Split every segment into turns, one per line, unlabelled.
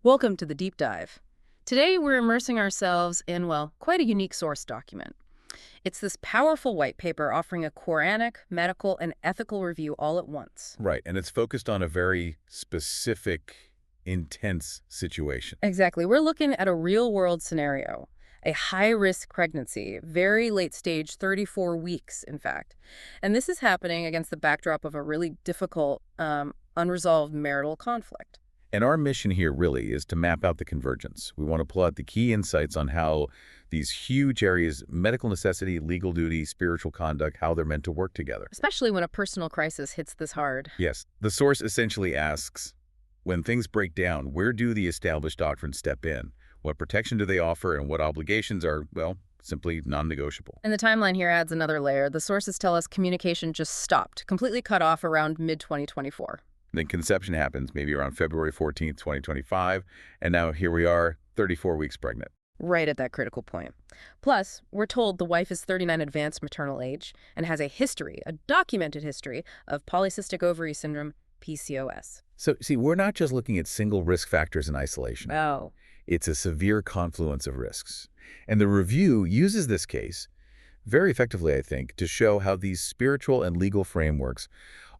Welcome to the deep dive. Today we're immersing ourselves in, well, quite a unique source document. It's this powerful white paper offering a Qur'anic, medical, and ethical review all at once.
Right, and it's focused on a very specific, intense situation.
Exactly. We're looking at a real-world scenario, a high-risk pregnancy, very late stage, 34 weeks, in fact. And this is happening against the backdrop of a really difficult, unresolved marital conflict.
And our mission here really is to map out the convergence. We want to pull out the key insights on how these huge areas, medical necessity, legal duty, spiritual conduct, how they're meant to work together.
Especially when a personal crisis hits this hard.
Yes, the source essentially asks, when things break down, where do the established doctrines step in? What protection do they offer, and what obligations are, well, simply non-negotiable?
And the timeline here adds another layer. The sources tell us communication just stopped, completely cut off around mid-2024.
Then conception happens maybe around February 14th, 2025, and now here we are, 34 weeks pregnant.
Right at that critical point. Plus, we're told the wife is 39 advanced maternal age and has a history, a documented history, of polycystic ovary syndrome, PCOS.
So, see, we're not just looking at single risk factors in isolation.
Oh.
It's a severe confluence of risks. And the review uses this case very effectively, I think, to show how these spiritual and legal frameworks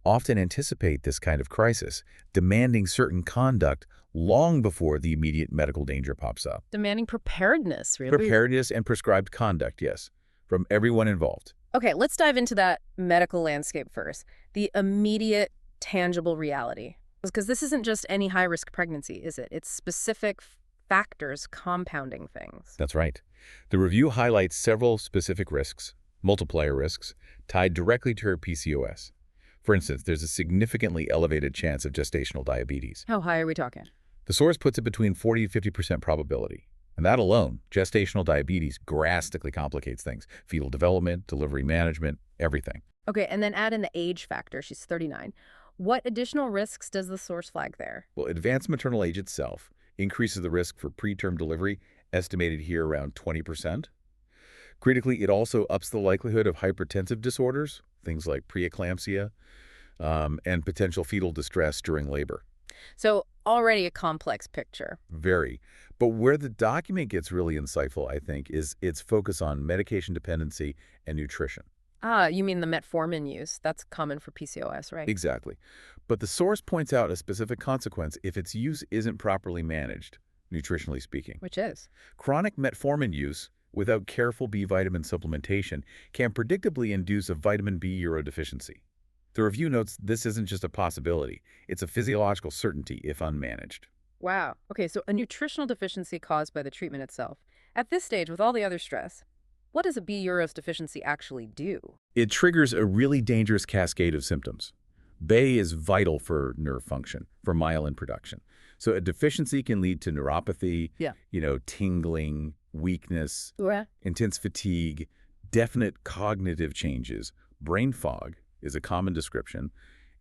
often anticipate this kind of crisis, demanding certain conduct long before the immediate medical danger pops up.
Demanding preparedness, really?
Preparedness and prescribed conduct, yes, from everyone involved.
Okay, let's dive into that medical landscape first. The immediate, tangible reality. Because this isn't just any high-risk pregnancy, is it? It's specific factors compounding things.
That's right. The review highlights several specific risks, multiplier risks, tied directly to her PCOS. For instance, there's a significantly elevated chance of gestational diabetes.
How high are we talking?
The source puts it between 40 to 50% probability. And that alone, gestational diabetes, drastically complicates things. Fetal development, delivery management, everything.
Okay, and then add in the age factor. She's 39. What additional risks does the source flag there?
Well, advanced maternal age itself increases the risk for preterm delivery, estimated here around 20%. Critically, it also ups the likelihood of hypertensive disorders, things like preeclampsia, and potential fetal distress during labor.
So already a complex picture.
Very. But where the document gets really insightful, I think, is its focus on medication dependency and nutrition.
Ah, you mean the metformin use. That's common for PCOS, right?
Exactly. But the source points out a specific consequence if its use isn't properly managed, nutritionally speaking.
Which is?
Chronic metformin use without careful B vitamin supplementation can predictably induce a vitamin B deficiency. The review notes this isn't just a possibility, it's a physiological certainty if unmanaged.
Wow. Okay, so a nutritional deficiency caused by the treatment itself. At this stage, with all the other stress, what does a B deficiency actually do?
It triggers a really dangerous cascade of symptoms. B is vital for nerve function, for myelin production. So a deficiency can lead to neuropathy, tingling, weakness, intense fatigue, definite cognitive changes, brain fog is a common description,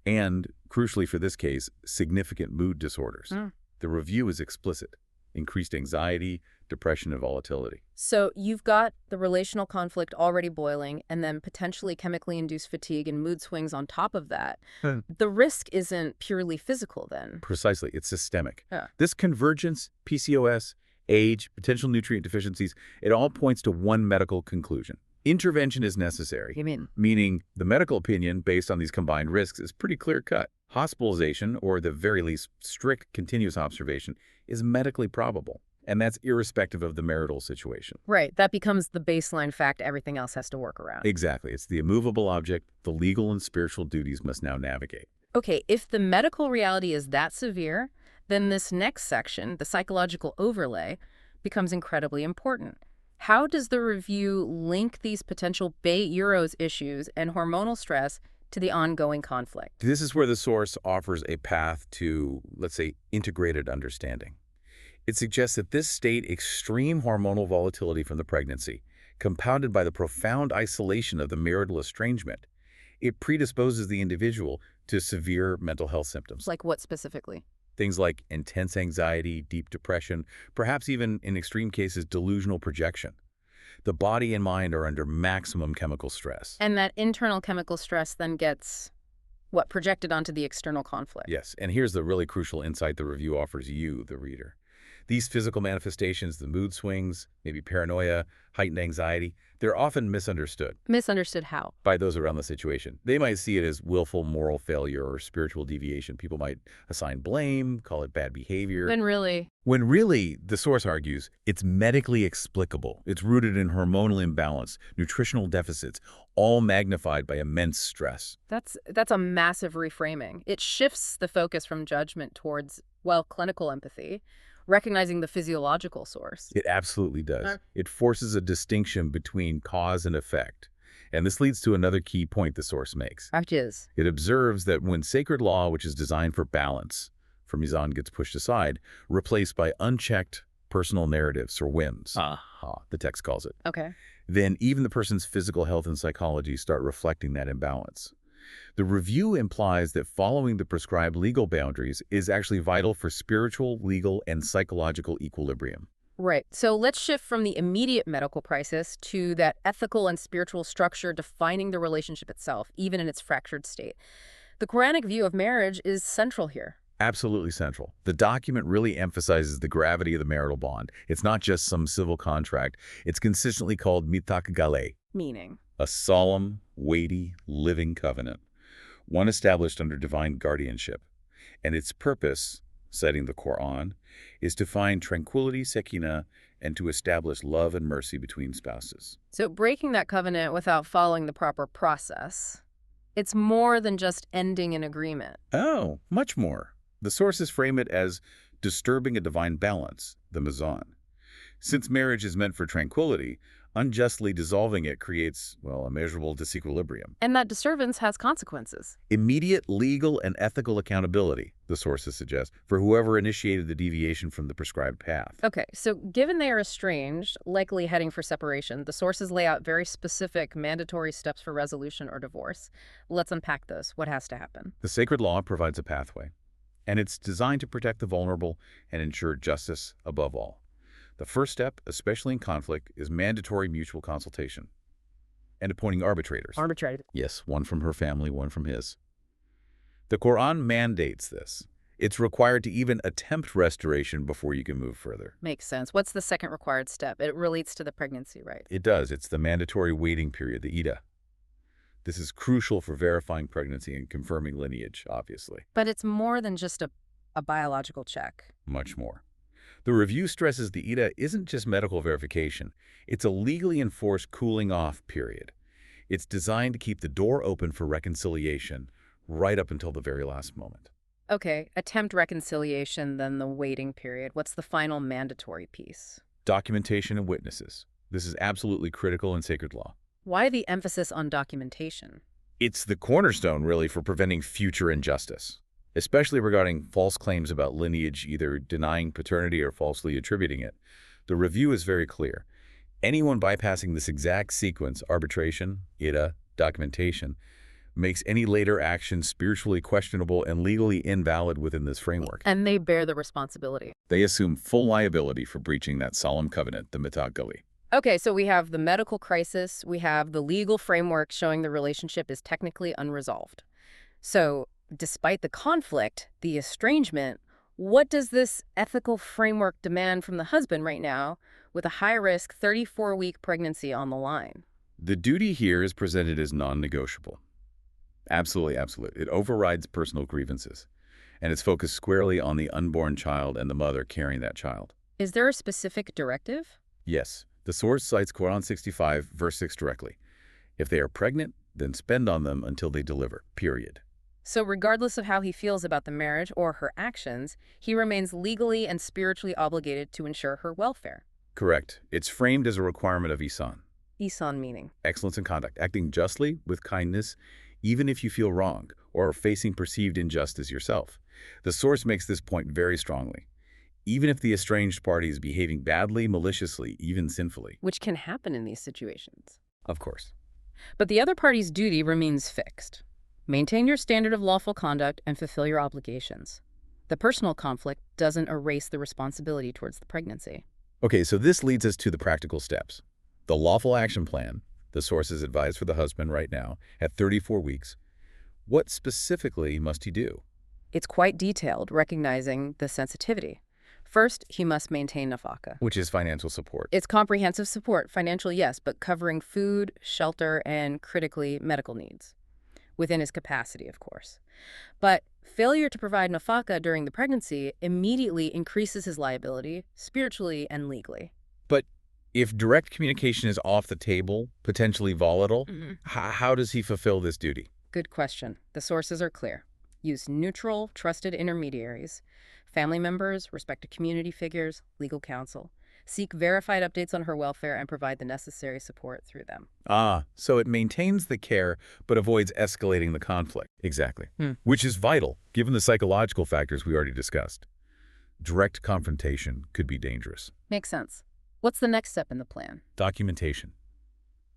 and, crucially for this case, significant mood disorders. The review is explicit. Increased anxiety, depression, and volatility.
So you've got the relational conflict already boiling, and then potentially chemically induced fatigue and mood swings on top of that. The risk isn't purely physical then.
Precisely. It's systemic.
Yeah.
This convergence, PCOS, age, potential nutrient deficiencies, it all points to one medical conclusion. Intervention is necessary.
You mean?
Meaning the medical opinion based on these combined risks is pretty clear-cut. Hospitalization, or the very least strict continuous observation, is medically probable. And that's irrespective of the marital situation.
Right. That becomes the baseline fact everything else has to work around.
Exactly. It's the immovable object the legal and spiritual duties must now navigate.
Okay, if the medical reality is that severe, then this next section, the psychological overlay, becomes incredibly important. How does the review link these potential Bay-Euros issues and hormonal stress to the ongoing conflict?
This is where the source offers a path to, let's say, integrated understanding. It suggests that this state extreme hormonal volatility from the pregnancy, compounded by the profound isolation of the marital estrangement, it predisposes the individual to severe mental health symptoms.
Like what specifically?
Things like intense anxiety, deep depression, perhaps even, in extreme cases, delusional projection. The body and mind are under maximum chemical stress.
And that internal chemical stress then gets, projected onto the external conflict?
Yes, and here's the really crucial insight the review offers you, the reader. These physical manifestations, the mood swings, maybe paranoia, heightened anxiety, they're often misunderstood
Misunderstood how?
by those around the situation. They might see it as willful moral failure or spiritual deviation. People might assign blame, call it bad behavior. When really, the source argues, it's medically explicable. It's rooted in hormonal imbalance, nutritional deficits, all magnified by immense stress.
That's a massive reframing. It shifts the focus from judgment towards, well, clinical empathy, recognizing the physiological source.
It absolutely does. It forces a distinction between cause and effect. And this leads to another key point the source makes.
Which is?
It observes that when sacred law, which is designed for balance, for mizan, gets pushed aside, replaced by unchecked personal narratives or whims, the text calls it,
Okay.
then even the person's physical health and psychology start reflecting that imbalance. The review implies that following the prescribed legal boundaries is actually vital for spiritual, legal, and psychological equilibrium.
Right. So let's shift from the immediate medical crisis to that ethical and spiritual structure defining the relationship itself, even in its fractured state. The Qur'anic view of marriage is central here.
Absolutely central. The document really emphasizes the gravity of the marital bond. It's not just some civil contract. It's consistently called mithaq galeh,
Meaning?
a solemn, weighty, living covenant, one established under divine guardianship. And its purpose, citing the Quran, is to find tranquility, sekinah, and to establish love and mercy between spouses.
So breaking that covenant without following the proper process, it's more than just ending an agreement.
Oh, much more. The sources frame it as disturbing a divine balance, the mizan. Since marriage is meant for tranquility, unjustly dissolving it creates, well, a measurable disequilibrium.
And that disturbance has consequences.
Immediate legal and ethical accountability, the sources suggest, for whoever initiated the deviation from the prescribed path.
Okay, so given they are estranged, likely heading for separation, the sources lay out very specific mandatory steps for resolution or divorce. Let's unpack those. What has to happen?
The sacred law provides a pathway, and it's designed to protect the vulnerable and ensure justice above all. The first step, especially in conflict, is mandatory mutual consultation and appointing arbitrators. Yes, one from her family, one from his. The Quran mandates this. It's required to even attempt restoration before you can move further.
Makes sense. What's the second required step? It relates to the pregnancy, right?
It does. It's the mandatory waiting period, the iddah. This is crucial for verifying pregnancy and confirming lineage, obviously.
But it's more than just a biological check.
Much more. The review stresses the iddah isn't just medical verification. It's a legally enforced cooling-off period. It's designed to keep the door open for reconciliation right up until the very last moment.
Okay, attempt reconciliation, then the waiting period. What's the final mandatory piece?
Documentation and witnesses. This is absolutely critical in sacred law.
Why the emphasis on documentation?
It's the cornerstone, really, for preventing future injustice, especially regarding false claims about lineage, either denying paternity or falsely attributing it. The review is very clear. Anyone bypassing this exact sequence, arbitration, iddah, documentation, makes any later action spiritually questionable and legally invalid within this framework.
And they bear the responsibility.
They assume full liability for breaching that solemn covenant, the mithaq galeh.
Okay, so we have the medical crisis, we have the legal framework showing the relationship is technically unresolved. So, despite the conflict, the estrangement, what does this ethical framework demand from the husband right now with a high-risk 34-week pregnancy on the line?
The duty here is presented as non-negotiable. Absolutely absolute. It overrides personal grievances, and it's focused squarely on the unborn child and the mother carrying that child.
Is there a specific directive?
Yes. The source cites Quran 65, verse 6 directly. If they are pregnant, then spend on them until they deliver, period.
So regardless of how he feels about the marriage or her actions, he remains legally and spiritually obligated to ensure her welfare.
Correct. It's framed as a requirement of ihsan.
Ihsan meaning?
Excellence in conduct, acting justly with kindness, even if you feel wrong or are facing perceived injustice yourself. The source makes this point very strongly. Even if the estranged party is behaving badly, maliciously, even sinfully.
Which can happen in these situations.
Of course.
But the other party's duty remains fixed. Maintain your standard of lawful conduct and fulfill your obligations. The personal conflict doesn't erase the responsibility towards the pregnancy.
Okay, so this leads us to the practical steps. The lawful action plan, the source is advised for the husband right now, at 34 weeks. What specifically must he do?
It's quite detailed, recognizing the sensitivity. First, he must maintain nafaka.
Which is financial support.
It's comprehensive support, financial, yes, but covering food, shelter, and critically medical needs. Within his capacity, of course. But failure to provide nafaka during the pregnancy immediately increases his liability, spiritually and legally.
But if direct communication is off the table, potentially volatile, how does he fulfill this duty?
Good question. The sources are clear. Use neutral, trusted intermediaries, family members, respected community figures, legal counsel. Seek verified updates on her welfare and provide the necessary support through them.
So it maintains the care but avoids escalating the conflict. Exactly. Which is vital, given the psychological factors we already discussed. Direct confrontation could be dangerous.
Makes sense. What's the next step in the plan?
Documentation.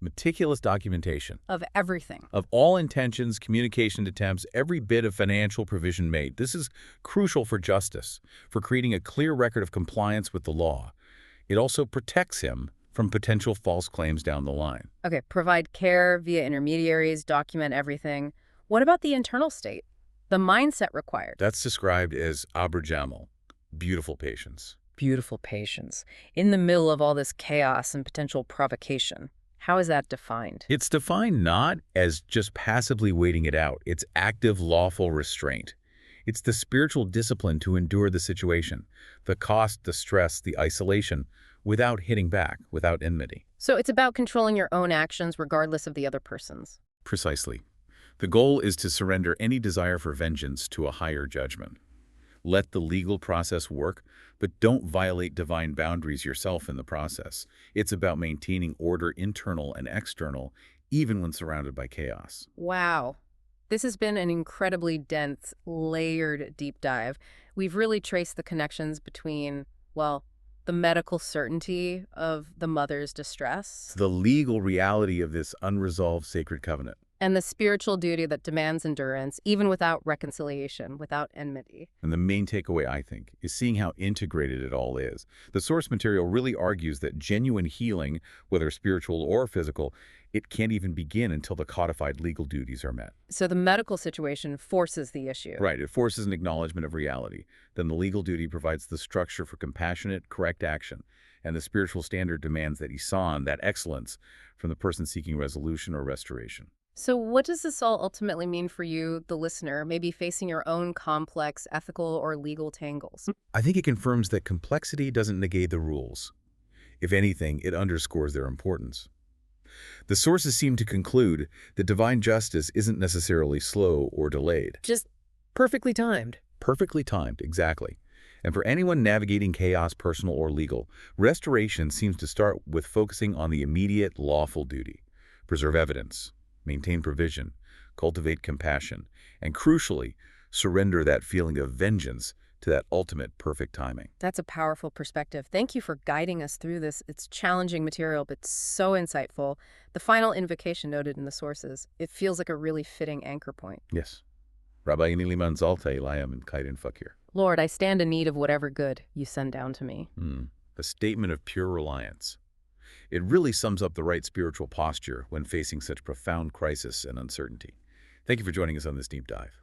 Meticulous documentation.
Of everything.
Of all intentions, communication attempts, every bit of financial provision made. This is crucial for justice, for creating a clear record of compliance with the law. It also protects him from potential false claims down the line.
Okay, provide care via intermediaries, document everything. What about the internal state? The mindset required?
That's described as aberjamal, beautiful patience.
Beautiful patience. In the middle of all this chaos and potential provocation. How is that defined?
It's defined not as just passively waiting it out. It's active, lawful restraint. It's the spiritual discipline to endure the situation, the cost, the stress, the isolation, without hitting back, without enmity.
So it's about controlling your own actions regardless of the other person's.
Precisely. The goal is to surrender any desire for vengeance to a higher judgment. Let the legal process work, but don't violate divine boundaries yourself in the process. It's about maintaining order, internal and external, even when surrounded by chaos.
Wow. This has been an incredibly dense, layered deep dive. We've really traced the connections between, well, the medical certainty of the mother's distress,
The legal reality of this unresolved sacred covenant.
and the spiritual duty that demands endurance, even without reconciliation, without enmity.
And the main takeaway, I think, is seeing how integrated it all is. The source material really argues that genuine healing, whether spiritual or physical, it can't even begin until the codified legal duties are met.
So the medical situation forces the issue.
Right, it forces an acknowledgement of reality. Then the legal duty provides the structure for compassionate, correct action. And the spiritual standard demands that isan, that excellence, from the person seeking resolution or restoration.
So what does this all ultimately mean for you, the listener, maybe facing your own complex ethical or legal tangles?
I think it confirms that complexity doesn't negate the rules. If anything, it underscores their importance. The sources seem to conclude that divine justice isn't necessarily slow or delayed.
Just perfectly timed.
Perfectly timed, exactly. And for anyone navigating chaos, personal or legal, restoration seems to start with focusing on the immediate lawful duty. Preserve evidence, maintain provision, cultivate compassion, and crucially, surrender that feeling of vengeance to that ultimate perfect timing.
That's a powerful perspective. Thank you for guiding us through this. It's challenging material, but so insightful. The final invocation noted in the sources, it feels like a really fitting anchor point.
Yes. Rabbi Niliman Zalta Ilayam and Kaiden Fakir.
Lord, I stand in need of whatever good you send down to me.
A statement of pure reliance. It really sums up the right spiritual posture when facing such profound crisis and uncertainty. Thank you for joining us on this deep dive.